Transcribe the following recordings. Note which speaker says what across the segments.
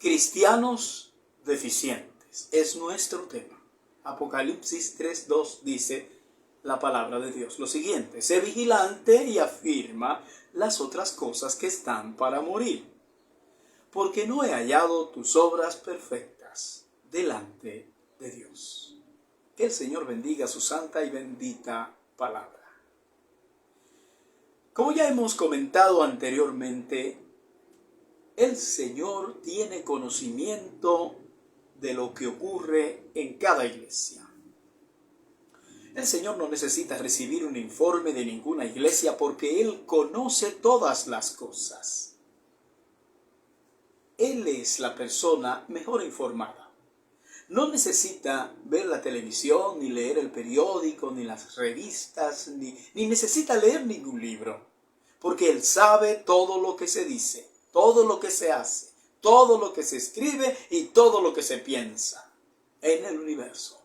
Speaker 1: Cristianos deficientes es nuestro tema. Apocalipsis 3:2 dice la palabra de Dios lo siguiente: sé vigilante y afirma las otras cosas que están para morir, porque no he hallado tus obras perfectas delante de Dios. Que el Señor bendiga su santa y bendita palabra. Como ya hemos comentado anteriormente, el Señor tiene conocimiento de lo que ocurre en cada iglesia. El Señor no necesita recibir un informe de ninguna iglesia porque Él conoce todas las cosas. Él es la persona mejor informada. No necesita ver la televisión, ni leer el periódico, ni las revistas, ni necesita leer ningún libro, porque Él sabe todo lo que se dice, todo lo que se hace, todo lo que se escribe y todo lo que se piensa en el universo.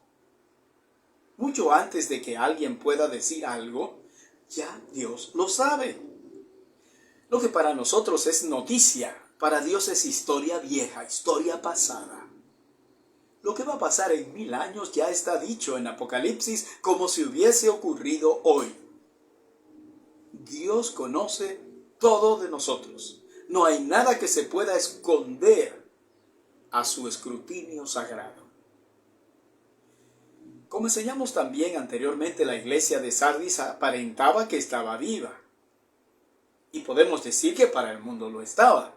Speaker 1: Mucho antes de que alguien pueda decir algo, ya Dios lo sabe. Lo que para nosotros es noticia, para Dios es historia vieja, historia pasada. Lo que va a pasar en 1000 años ya está dicho en Apocalipsis como si hubiese ocurrido hoy. Dios conoce todo de nosotros. No hay nada que se pueda esconder a su escrutinio sagrado. Como enseñamos también anteriormente, la iglesia de Sardis aparentaba que estaba viva. Y podemos decir que para el mundo lo estaba.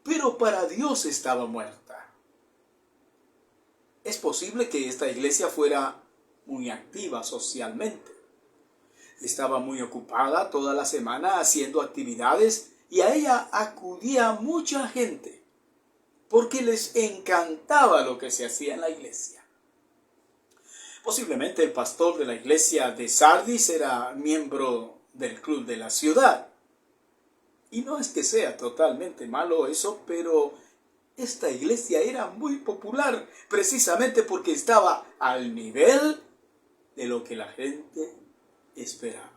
Speaker 1: Pero para Dios estaba muerta. Es posible que esta iglesia fuera muy activa socialmente. Estaba muy ocupada toda la semana haciendo actividades y a ella acudía mucha gente porque les encantaba lo que se hacía en la iglesia. Posiblemente el pastor de la iglesia de Sardis era miembro del club de la ciudad. Y no es que sea totalmente malo eso, pero esta iglesia era muy popular precisamente porque estaba al nivel de lo que la gente esperaba.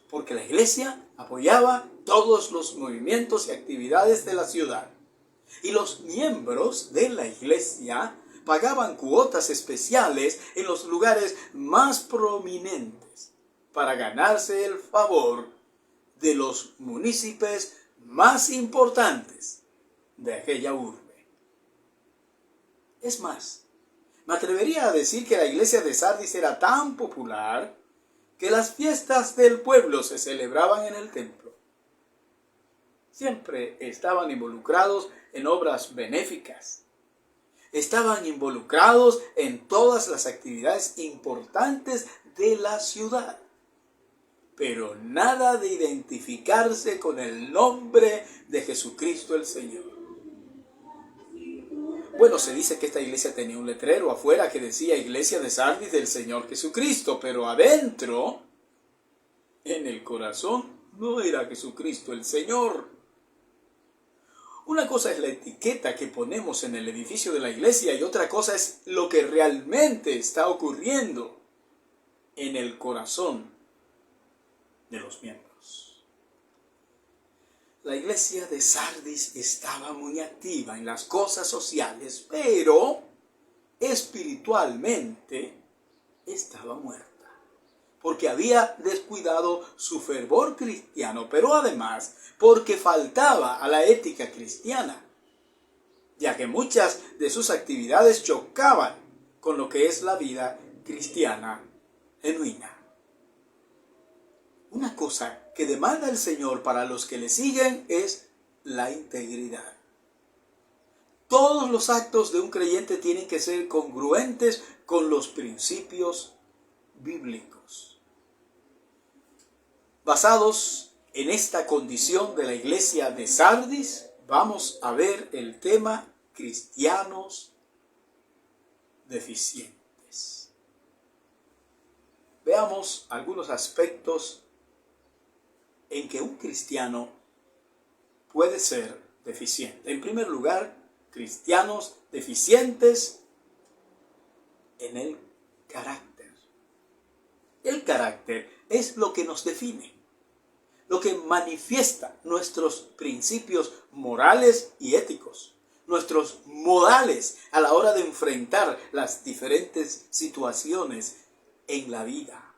Speaker 1: Porque la iglesia apoyaba todos los movimientos y actividades de la ciudad. Y los miembros de la iglesia pagaban cuotas especiales en los lugares más prominentes para ganarse el favor de los municipios más importantes de aquella urbe. Es más, me atrevería a decir que la iglesia de Sardis era tan popular que las fiestas del pueblo se celebraban en el templo. Siempre estaban involucrados en obras benéficas. Estaban involucrados en todas las actividades importantes de la ciudad. Pero nada de identificarse con el nombre de Jesucristo el Señor. Bueno, se dice que esta iglesia tenía un letrero afuera que decía Iglesia de Sardis del Señor Jesucristo, pero adentro, en el corazón, no era Jesucristo el Señor. Una cosa es la etiqueta que ponemos en el edificio de la iglesia y otra cosa es lo que realmente está ocurriendo en el corazón de los miembros. La iglesia de Sardis estaba muy activa en las cosas sociales, pero espiritualmente estaba muerta, porque había descuidado su fervor cristiano, pero además porque faltaba a la ética cristiana, ya que muchas de sus actividades chocaban con lo que es la vida cristiana genuina. Una cosa que demanda el Señor para los que le siguen es la integridad. Todos los actos de un creyente tienen que ser congruentes con los principios bíblicos. Basados en esta condición de la iglesia de Sardis, vamos a ver el tema cristianos deficientes. Veamos algunos aspectos en que un cristiano puede ser deficiente. En primer lugar, cristianos deficientes en el carácter. El carácter es lo que nos define, lo que manifiesta nuestros principios morales y éticos, nuestros modales a la hora de enfrentar las diferentes situaciones en la vida.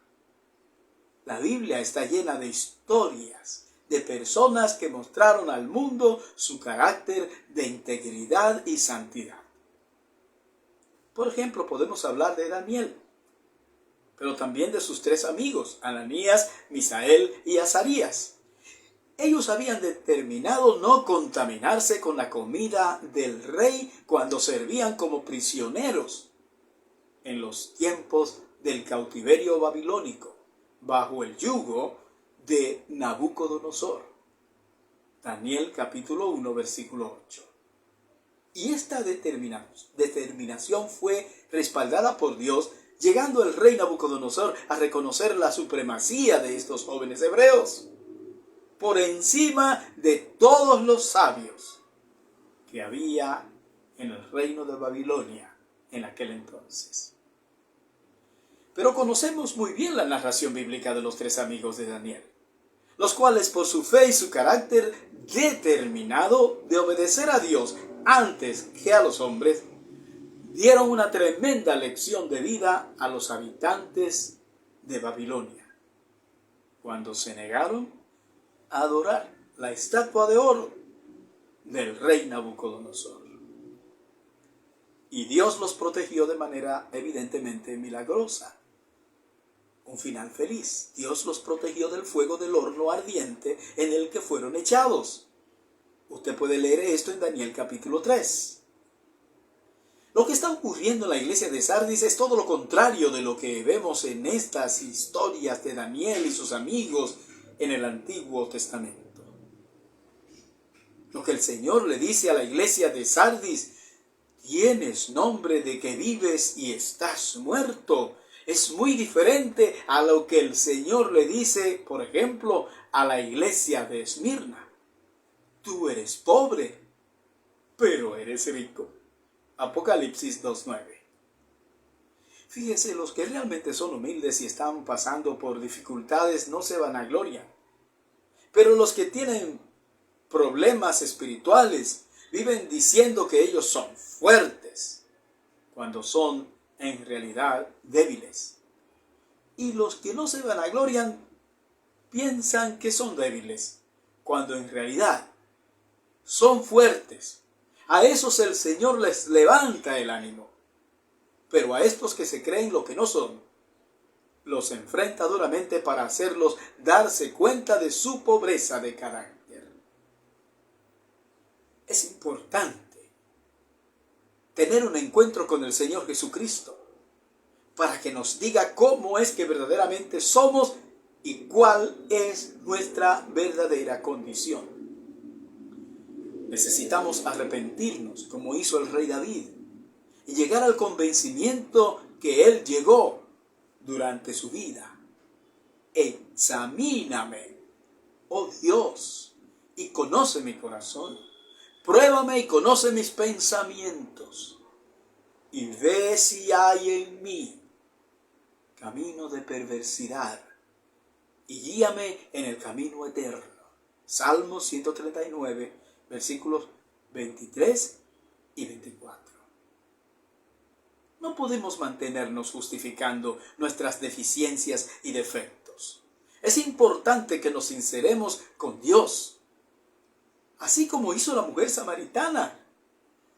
Speaker 1: La Biblia está llena de historias de personas que mostraron al mundo su carácter de integridad y santidad. Por ejemplo, podemos hablar de Daniel, pero también de sus 3 amigos, Ananías, Misael y Azarías. Ellos habían determinado no contaminarse con la comida del rey cuando servían como prisioneros en los tiempos del cautiverio babilónico, bajo el yugo de Nabucodonosor. Daniel capítulo 1, versículo 8. Y esta determinación fue respaldada por Dios, llegando el rey Nabucodonosor a reconocer la supremacía de estos jóvenes hebreos por encima de todos los sabios que había en el reino de Babilonia en aquel entonces. Pero conocemos muy bien la narración bíblica de los 3 amigos de Daniel, los cuales por su fe y su carácter determinado de obedecer a Dios antes que a los hombres, dieron una tremenda lección de vida a los habitantes de Babilonia, cuando se negaron a adorar la estatua de oro del rey Nabucodonosor. Y Dios los protegió de manera evidentemente milagrosa. Un final feliz. Dios los protegió del fuego del horno ardiente en el que fueron echados. Usted puede leer esto en Daniel capítulo 3. Lo que está ocurriendo en la iglesia de Sardis es todo lo contrario de lo que vemos en estas historias de Daniel y sus amigos en el Antiguo Testamento. Lo que el Señor le dice a la iglesia de Sardis: tienes nombre de que vives y estás muerto, es muy diferente a lo que el Señor le dice, por ejemplo, a la iglesia de Esmirna. Tú eres pobre, pero eres rico. Apocalipsis 2:9. Fíjese, los que realmente son humildes y están pasando por dificultades no se vanaglorian. Pero los que tienen problemas espirituales viven diciendo que ellos son fuertes, cuando son en realidad débiles. Y los que no se vanaglorian piensan que son débiles, cuando en realidad son fuertes. A esos el Señor les levanta el ánimo. Pero a estos que se creen lo que no son, los enfrenta duramente para hacerlos darse cuenta de su pobreza de carácter. Es importante tener un encuentro con el Señor Jesucristo para que nos diga cómo es que verdaderamente somos y cuál es nuestra verdadera condición. Necesitamos arrepentirnos, como hizo el rey David, y llegar al convencimiento que él llegó durante su vida. Examíname, oh Dios, y conoce mi corazón. Pruébame y conoce mis pensamientos, y ve si hay en mí camino de perversidad, y guíame en el camino eterno. Salmo 139, versículos 23 y 24. No podemos mantenernos justificando nuestras deficiencias y defectos. Es importante que nos sinceremos con Dios, así como hizo la mujer samaritana,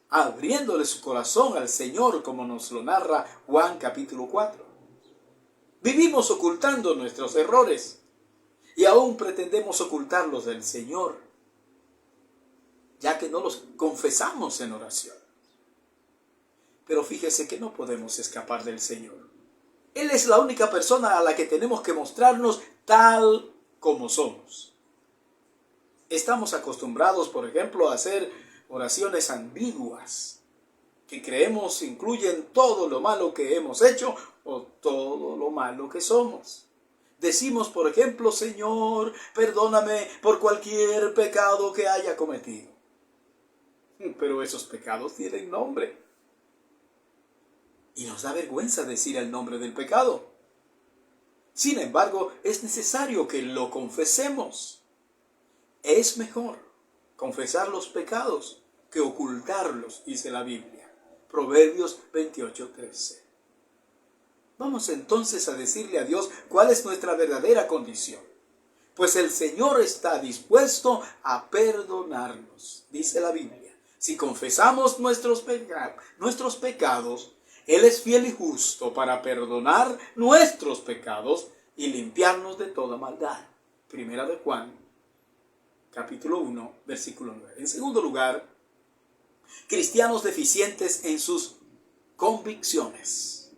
Speaker 1: abriéndole su corazón al Señor, como nos lo narra Juan capítulo 4. Vivimos ocultando nuestros errores y aún pretendemos ocultarlos del Señor, ya que no los confesamos en oración. Pero fíjese que no podemos escapar del Señor. Él es la única persona a la que tenemos que mostrarnos tal como somos. Estamos acostumbrados, por ejemplo, a hacer oraciones ambiguas, que creemos incluyen todo lo malo que hemos hecho o todo lo malo que somos. Decimos, por ejemplo: Señor, perdóname por cualquier pecado que haya cometido. Pero esos pecados tienen nombre. Y nos da vergüenza decir el nombre del pecado. Sin embargo, es necesario que lo confesemos. Es mejor confesar los pecados que ocultarlos, dice la Biblia. Proverbios 28:13. Vamos entonces a decirle a Dios cuál es nuestra verdadera condición. Pues el Señor está dispuesto a perdonarnos, dice la Biblia. Si confesamos nuestros pecados, Él es fiel y justo para perdonar nuestros pecados y limpiarnos de toda maldad. Primera de Juan, capítulo 1, versículo 9. En segundo lugar, cristianos deficientes en sus convicciones.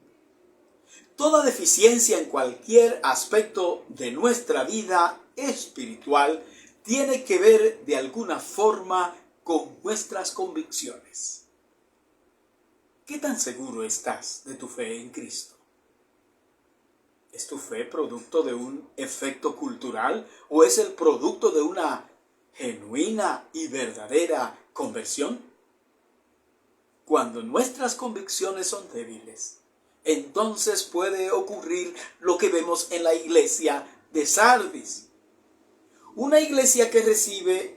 Speaker 1: Toda deficiencia en cualquier aspecto de nuestra vida espiritual tiene que ver de alguna forma con nuestras convicciones. ¿Qué tan seguro estás de tu fe en Cristo? ¿Es tu fe producto de un efecto cultural o es el producto de una genuina y verdadera conversión? Cuando nuestras convicciones son débiles, entonces puede ocurrir lo que vemos en la iglesia de Sardis. Una iglesia que recibe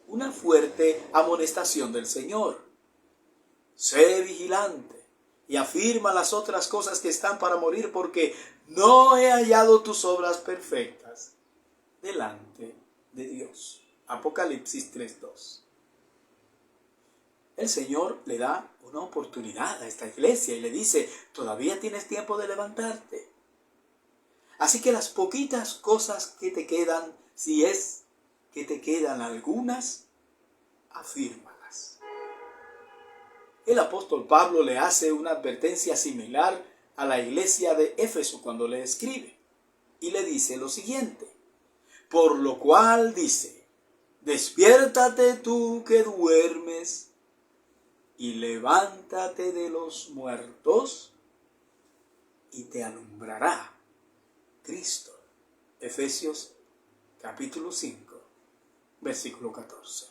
Speaker 1: una fuerte amonestación del Señor. Sé vigilante y afirma las otras cosas que están para morir, porque no he hallado tus obras perfectas delante de Dios. Apocalipsis 3:2. El Señor le da una oportunidad a esta iglesia y le dice: todavía tienes tiempo de levantarte. Así que las poquitas cosas que te quedan, si es que te quedan algunas, afírmalas. El apóstol Pablo le hace una advertencia similar a la iglesia de Éfeso cuando le escribe y le dice lo siguiente: por lo cual dice, despiértate tú que duermes, y levántate de los muertos, y te alumbrará Cristo. Efesios capítulo 5, versículo 14.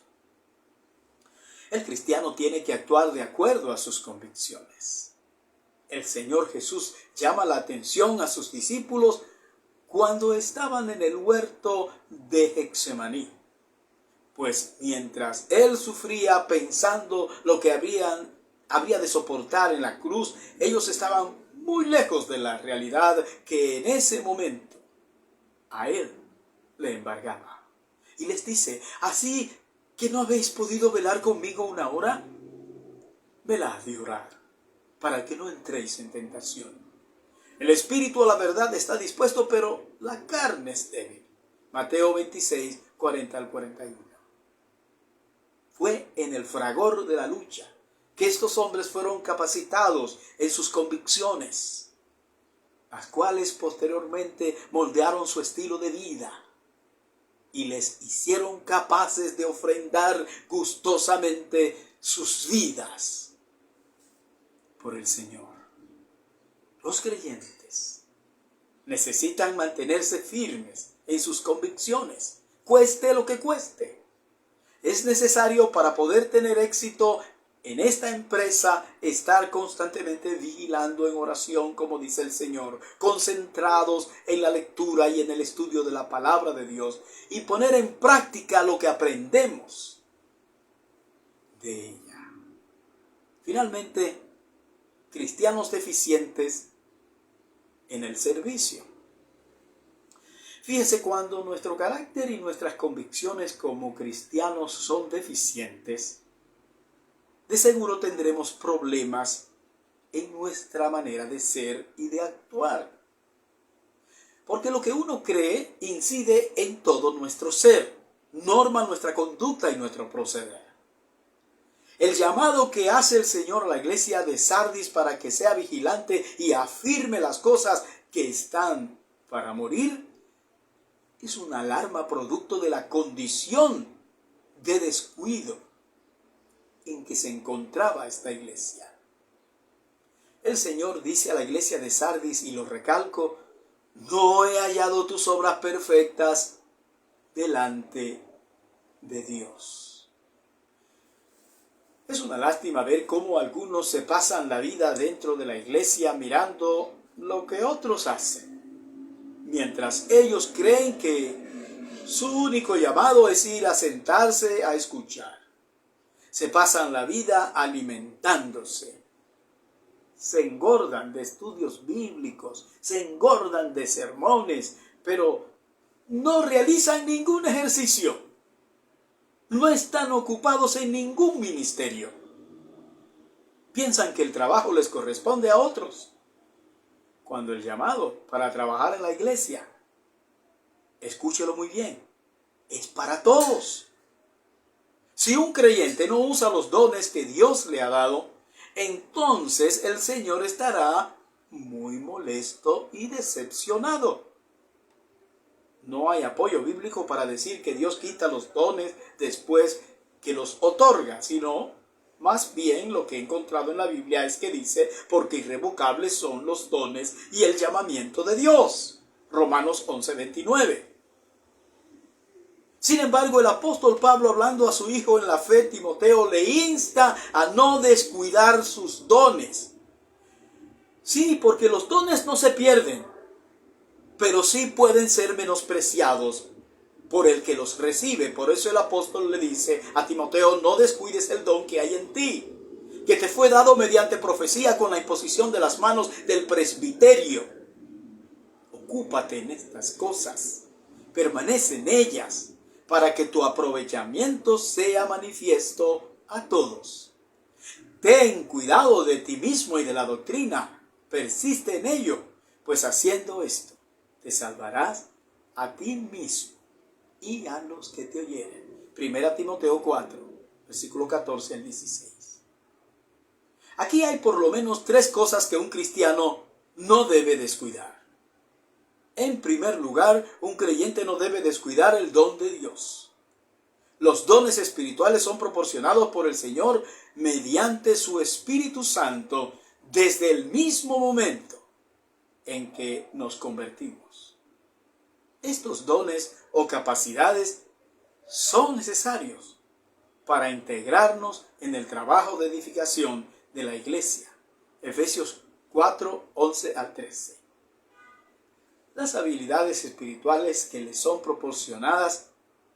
Speaker 1: El cristiano tiene que actuar de acuerdo a sus convicciones. El Señor Jesús llama la atención a sus discípulos cuando estaban en el huerto de Getsemaní. Pues mientras Él sufría pensando lo que habría de soportar en la cruz, ellos estaban muy lejos de la realidad que en ese momento a Él le embargaba. Y les dice: ¿así que no habéis podido velar conmigo una hora? Velad y orad, para que no entréis en tentación. El espíritu a la verdad está dispuesto, pero la carne es débil. Mateo 26, 40 al 41. Fue en el fragor de la lucha que estos hombres fueron capacitados en sus convicciones, las cuales posteriormente moldearon su estilo de vida y les hicieron capaces de ofrendar gustosamente sus vidas por el Señor. Los creyentes necesitan mantenerse firmes en sus convicciones, cueste lo que cueste. Es necesario, para poder tener éxito en esta empresa, estar constantemente vigilando en oración, como dice el Señor, concentrados en la lectura y en el estudio de la palabra de Dios, y poner en práctica lo que aprendemos de ella. Finalmente, cristianos deficientes en el servicio. Fíjese, cuando nuestro carácter y nuestras convicciones como cristianos son deficientes, de seguro tendremos problemas en nuestra manera de ser y de actuar. Porque lo que uno cree incide en todo nuestro ser, norma nuestra conducta y nuestro proceder. El llamado que hace el Señor a la iglesia de Sardis para que sea vigilante y afirme las cosas que están para morir es una alarma producto de la condición de descuido en que se encontraba esta iglesia. El Señor dice a la iglesia de Sardis, y lo recalco: no he hallado tus obras perfectas delante de Dios. Es una lástima ver cómo algunos se pasan la vida dentro de la iglesia mirando lo que otros hacen, mientras ellos creen que su único llamado es ir a sentarse a escuchar. se pasan la vida alimentándose. Se engordan de estudios bíblicos, se engordan de sermones, pero no realizan ningún ejercicio. No están ocupados en ningún ministerio. Piensan que el trabajo les corresponde a otros, cuando el llamado para trabajar en la iglesia, escúchelo muy bien, es para todos. Si un creyente no usa los dones que Dios le ha dado, entonces el Señor estará muy molesto y decepcionado. No hay apoyo bíblico para decir que Dios quita los dones después que los otorga, sino más bien lo que he encontrado en la Biblia es que dice, porque irrevocables son los dones y el llamamiento de Dios. Romanos 11:29. Sin embargo, el apóstol Pablo, hablando a su hijo en la fe, Timoteo, le insta a no descuidar sus dones. Sí, porque los dones no se pierden, pero sí pueden ser menospreciados por el que los recibe. Por eso el apóstol le dice a Timoteo, no descuides el don que hay en ti, que te fue dado mediante profecía con la imposición de las manos del presbiterio. Ocúpate en estas cosas, permanece en ellas, para que tu aprovechamiento sea manifiesto a todos. Ten cuidado de ti mismo y de la doctrina, persiste en ello, pues haciendo esto, te salvarás a ti mismo y a los que te oyeren. 1 Timoteo 4, versículo 14 al 16. Aquí hay por lo menos 3 cosas que un cristiano no debe descuidar. En primer lugar, un creyente no debe descuidar el don de Dios. Los dones espirituales son proporcionados por el Señor mediante su Espíritu Santo desde el mismo momento en que nos convertimos. Estos dones o capacidades son necesarios para integrarnos en el trabajo de edificación de la iglesia. Efesios 4, 11 al 13. Las habilidades espirituales que le son proporcionadas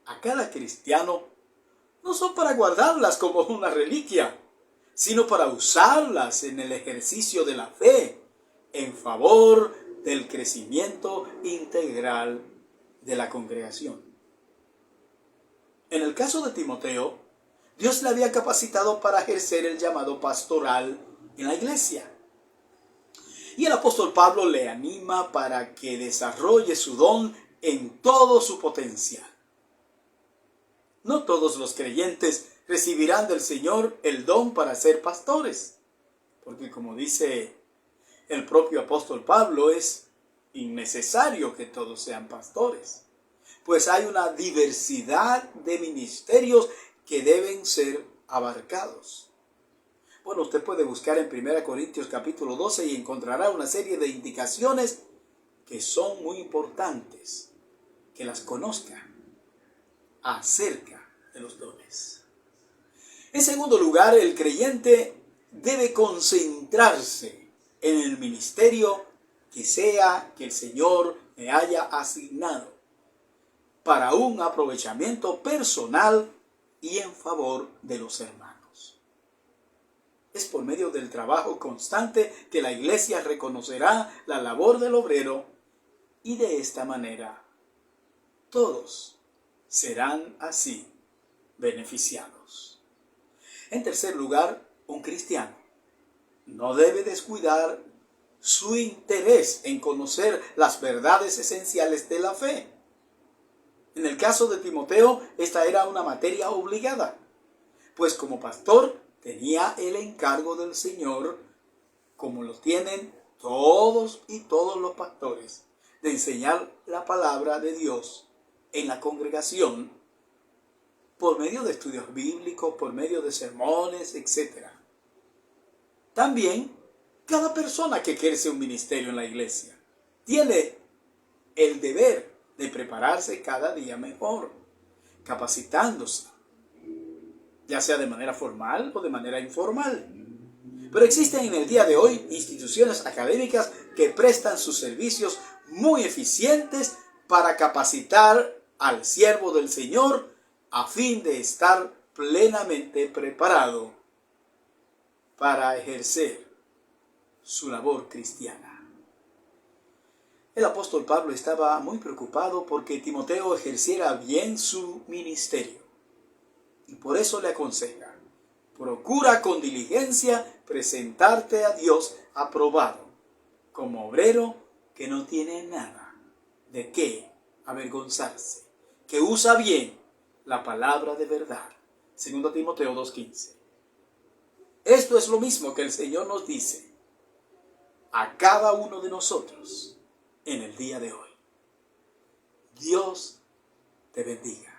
Speaker 1: a cada cristiano no son para guardarlas como una reliquia, sino para usarlas en el ejercicio de la fe, en favor del crecimiento integral de la congregación. En el caso de Timoteo, Dios le había capacitado para ejercer el llamado pastoral en la iglesia. Y el apóstol Pablo le anima para que desarrolle su don en todo su potencial. No todos los creyentes recibirán del Señor el don para ser pastores, porque como dice el propio apóstol Pablo, es innecesario que todos sean pastores, pues hay una diversidad de ministerios que deben ser abarcados. Bueno, usted puede buscar en 1 Corintios capítulo 12 y encontrará una serie de indicaciones que son muy importantes, que las conozca acerca de los dones. En segundo lugar, el creyente debe concentrarse en el ministerio que sea que el Señor le haya asignado para un aprovechamiento personal y en favor de los hermanos. Es por medio del trabajo constante que la iglesia reconocerá la labor del obrero y de esta manera todos serán así beneficiados. En tercer lugar, un cristiano no debe descuidar su interés en conocer las verdades esenciales de la fe. En el caso de Timoteo, esta era una materia obligada, pues como pastor tenía el encargo del Señor, como lo tienen todos los pastores, de enseñar la palabra de Dios en la congregación por medio de estudios bíblicos, por medio de sermones, etc. También, cada persona que ejerce un ministerio en la iglesia tiene el deber de prepararse cada día mejor, capacitándose, ya sea de manera formal o de manera informal. Pero existen en el día de hoy instituciones académicas que prestan sus servicios muy eficientes para capacitar al siervo del Señor a fin de estar plenamente preparado para ejercer su labor cristiana. El apóstol Pablo estaba muy preocupado porque Timoteo ejerciera bien su ministerio. Y por eso le aconseja: procura con diligencia presentarte a Dios aprobado, como obrero que no tiene nada de qué avergonzarse, que usa bien la palabra de verdad. 2 Timoteo 2:15. Esto es lo mismo que el Señor nos dice a cada uno de nosotros en el día de hoy. Dios te bendiga.